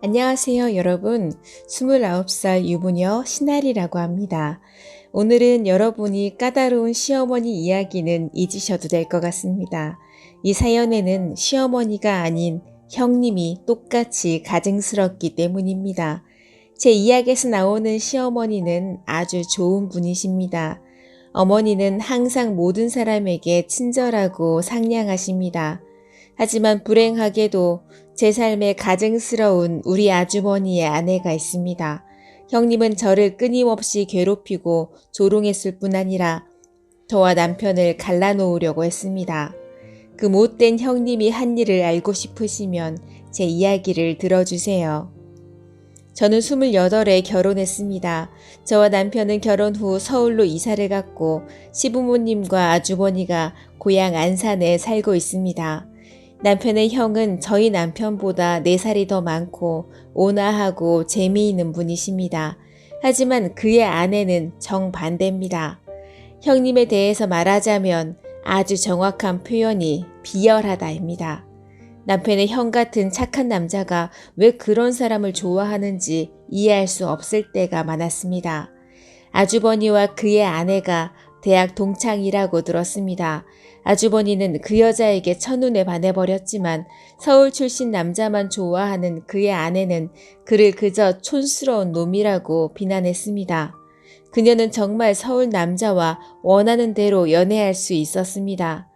안녕하세요, 여러분. 29살 유부녀 신아리라고 합니다. 오늘은 여러분이 까다로운 시어머니 이야기는 잊으셔도 될 것 같습니다. 이 사연에는 시어머니가 아닌 형님이 똑같이 가증스럽기 때문입니다. 제 이야기에서 나오는 시어머니는 아주 좋은 분이십니다. 어머니는 항상 모든 사람에게 친절하고 상냥하십니다. 하지만 불행하게도 제 삶에 가증스러운 우리 아주버니의 아내가 있습니다. 형님은 저를 끊임없이 괴롭히고 조롱했을 뿐 아니라 저와 남편을 갈라놓으려고 했습니다. 그 못된 형님이 한 일을 알고 싶으시면 제 이야기를 들어주세요. 저는 28에 결혼했습니다. 저와 남편은 결혼 후 서울로 이사를 갔고 시부모님과 아주버니가 고향 안산에 살고 있습니다. 남편의 형은 저희 남편보다 4살이 더 많고 온화하고 재미있는 분이십니다. 하지만 그의 아내는 정반대입니다. 형님에 대해서 말하자면 아주 정확한 표현이 비열하다입니다. 남편의 형 같은 착한 남자가 왜 그런 사람을 좋아하는지 이해할 수 없을 때가 많았습니다. 아주버니와 그의 아내가 대학 동창이라고 들었습니다. 아주버니는 그 여자에게 첫눈에 반해버렸지만 서울 출신 남자만 좋아하는 그의 아내는 그를 그저 촌스러운 놈이라고 비난했습니다. 그녀는 정말 서울 남자와 원하는 대로 연애할 수 있었습니다.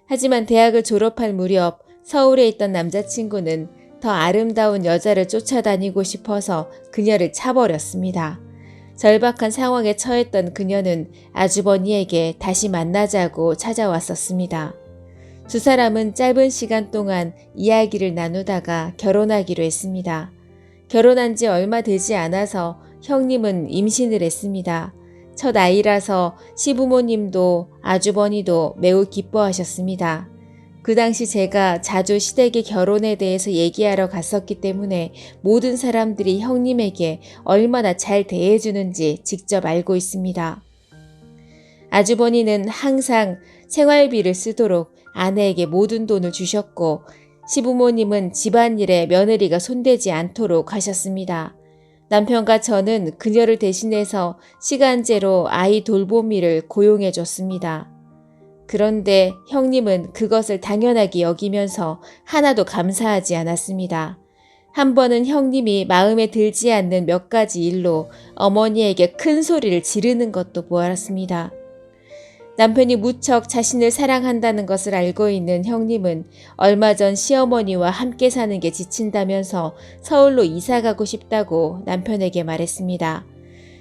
하지만 대학을 졸업할 무렵 서울에 있던 남자친구는 더 아름다운 여자를 쫓아다니고 싶어서 그녀를 차버렸습니다. 절박한 상황에 처했던 그녀는 아주버니에게 다시 만나자고 찾아왔었습니다. 두 사람은 짧은 시간 동안 이야기를 나누다가 결혼하기로 했습니다. 결혼한 지 얼마 되지 않아서 형님은 임신을 했습니다. 첫 아이라서 시부모님도 아주버니도 매우 기뻐하셨습니다. 그 당시 제가 자주 시댁의 결혼에 대해서 얘기하러 갔었기 때문에 모든 사람들이 형님에게 얼마나 잘 대해주는지 직접 알고 있습니다. 아주버니는 항상 생활비를 쓰도록 아내에게 모든 돈을 주셨고 시부모님은 집안일에 며느리가 손대지 않도록 하셨습니다. 남편과 저는 그녀를 대신해서 시간제로 아이 돌보미를 고용해 줬습니다. 그런데 형님은 그것을 당연하게 여기면서 하나도 감사하지 않았습니다. 한 번은 형님이 마음에 들지 않는 몇 가지 일로 어머니에게 큰 소리를 지르는 것도 보았습니다. 남편이 무척 자신을 사랑한다는 것을 알고 있는 형님은 얼마 전 시어머니와 함께 사는 게 지친다면서 서울로 이사가고 싶다고 남편에게 말했습니다.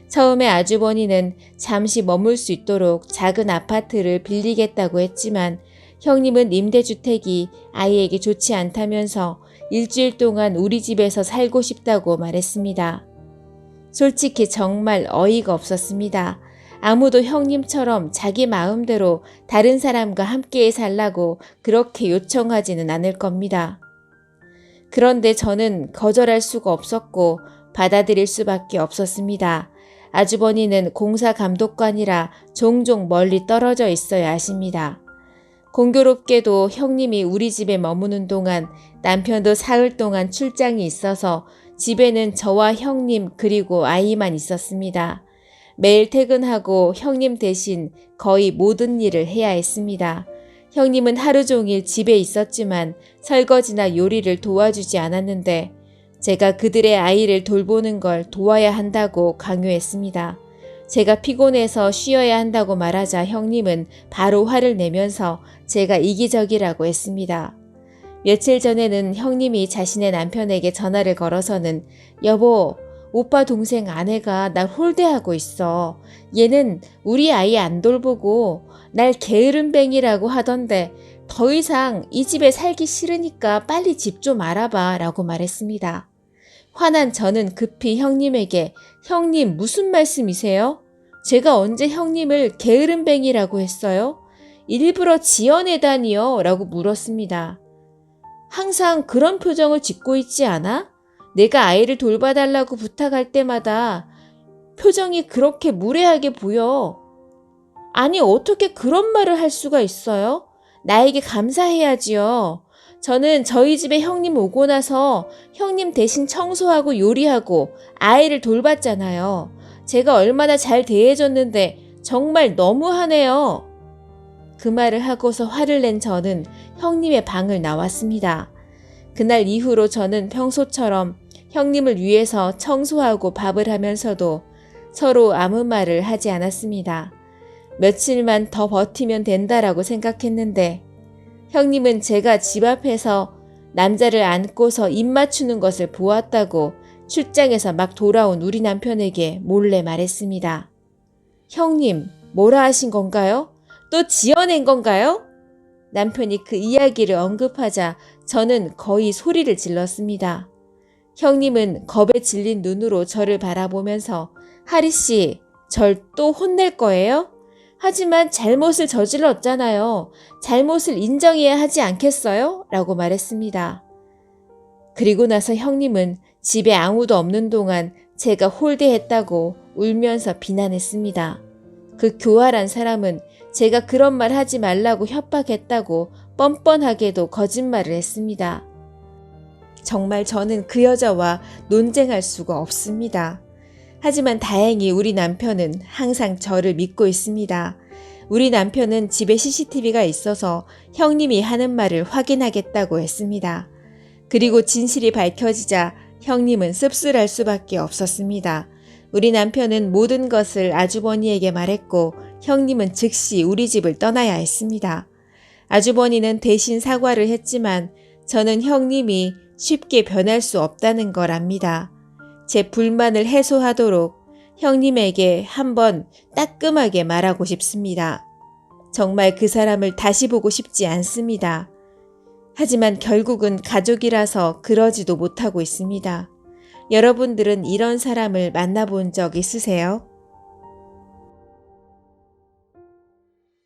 처음에 아주버니는 잠시 머물 수 있도록 작은 아파트를 빌리겠다고 했지만 형님은 임대주택이 아이에게 좋지 않다면서 일주일 동안 우리 집에서 살고 싶다고 말했습니다. 솔직히 정말 어이가 없었습니다. 아무도 형님처럼 자기 마음대로 다른 사람과 함께 살라고 그렇게 요청하지는 않을 겁니다. 그런데 저는 거절할 수가 없었고 받아들일 수밖에 없었습니다. 아주버니는 공사감독관이라 종종 멀리 떨어져 있어야 하십니다. 공교롭게도 형님이 우리 집에 머무는 동안 남편도 사흘 동안 출장이 있어서 집에는 저와 형님 그리고 아이만 있었습니다. 매일 퇴근하고 형님 대신 거의 모든 일을 해야 했습니다. 형님은 하루 종일 집에 있었지만 설거지나 요리를 도와주지 않았는데 제가 그들의 아이를 돌보는 걸 도와야 한다고 강요했습니다. 제가 피곤해서 쉬어야 한다고 말하자 형님은 바로 화를 내면서 제가 이기적이라고 했습니다. 며칠 전에는 형님이 자신의 남편에게 전화를 걸어서는 여보, 오빠 동생 아내가 날 홀대하고 있어. 얘는 우리 아이 안 돌보고 날 게으름뱅이라고 하던데 더 이상 이 집에 살기 싫으니까 빨리 집 좀 알아봐 라고 말했습니다. 화난 저는 급히 형님에게 형님 무슨 말씀이세요? 제가 언제 형님을 게으름뱅이라고 했어요? 일부러 지어내다니요? 라고 물었습니다. 항상 그런 표정을 짓고 있지 않아? 내가 아이를 돌봐달라고 부탁할 때마다 표정이 그렇게 무례하게 보여. 아니 어떻게 그런 말을 할 수가 있어요? 나에게 감사해야지요. 저는 저희 집에 형님 오고 나서 형님 대신 청소하고 요리하고 아이를 돌봤잖아요. 제가 얼마나 잘 대해줬는데 정말 너무하네요. 그 말을 하고서 화를 낸 저는 형님의 방을 나왔습니다. 그날 이후로 저는 평소처럼 형님을 위해서 청소하고 밥을 하면서도 서로 아무 말을 하지 않았습니다. 며칠만 더 버티면 된다라고 생각했는데 형님은 제가 집 앞에서 남자를 안고서 입 맞추는 것을 보았다고 출장에서 막 돌아온 우리 남편에게 몰래 말했습니다. 형님, 뭐라 하신 건가요? 또 지어낸 건가요? 남편이 그 이야기를 언급하자 저는 거의 소리를 질렀습니다. 형님은 겁에 질린 눈으로 저를 바라보면서 하리씨, 절 또 혼낼 거예요? 하지만 잘못을 저질렀잖아요. 잘못을 인정해야 하지 않겠어요? 라고 말했습니다. 그리고 나서 형님은 집에 아무도 없는 동안 제가 홀대했다고 울면서 비난했습니다. 그 교활한 사람은 제가 그런 말 하지 말라고 협박했다고 뻔뻔하게도 거짓말을 했습니다. 정말 저는 그 여자와 논쟁할 수가 없습니다. 하지만 다행히 우리 남편은 항상 저를 믿고 있습니다. 우리 남편은 집에 CCTV가 있어서 형님이 하는 말을 확인하겠다고 했습니다. 그리고 진실이 밝혀지자 형님은 씁쓸할 수밖에 없었습니다. 우리 남편은 모든 것을 아주버니에게 말했고 형님은 즉시 우리 집을 떠나야 했습니다. 아주버니는 대신 사과를 했지만 저는 형님이 쉽게 변할 수 없다는 걸 압니다. 제 불만을 해소하도록 형님에게 한번 따끔하게 말하고 싶습니다. 정말 그 사람을 다시 보고 싶지 않습니다. 하지만 결국은 가족이라서 그러지도 못하고 있습니다. 여러분들은 이런 사람을 만나본 적 있으세요?